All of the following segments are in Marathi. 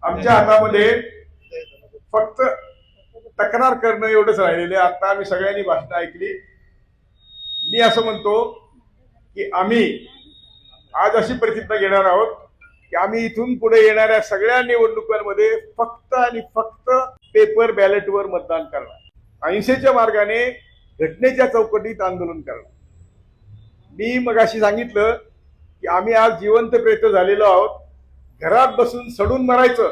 आमच्या हातामध्ये फक्त तक्रार करणं एवढंच राहिलेलं आहे। आता आम्ही सगळ्यांनी भाषण ऐकली। मी असं म्हणतो की आम्ही आज अशी प्रतिज्ञा घेणार आहोत की आम्ही इथून पुढे येणाऱ्या सगळ्या निवडणुकांमध्ये फक्त आणि फक्त पेपर बॅलेटवर मतदान करणार, अहिंसेच्या मार्गाने घटनेच्या चौकटीत आंदोलन करणार। मी मगाशी सांगितलं की आम्ही आज जिवंत प्रेत झालेलो आहोत। घरात बसून सडून मरायचं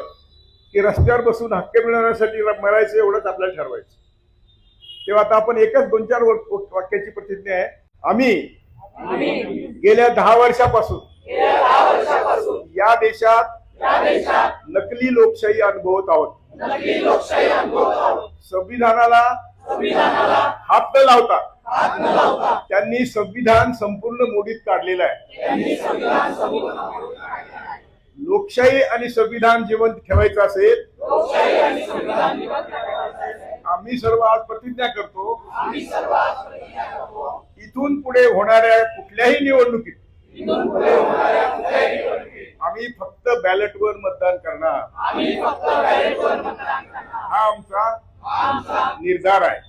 की रस्त्यावर बसून हक्क मिळवण्यासाठी मरायचं एवढंच आपल्याला ठरवायचं। तेव्हा आता आपण एकच 2-4 वाक्याची प्रतिज्ञा आहे। आम्ही गेल्या 10 वर्षापासून या देशात नकली लोकशाही अनुभवत आहोत। संविधानाला हात न लावता त्यांनी संविधान संपूर्ण मोडीत काढलेलं आहे। लोकशाही आणि संविधान जिवंत ठेवायचं असेल, आम्ही सर्व आज प्रतिज्ञा करतो, इथून पुढे होणाऱ्या कुठल्याही निवडणुकीत आम्ही फक्त बॅलेटवर मतदान करणार। हा आमचा निर्धार आहे।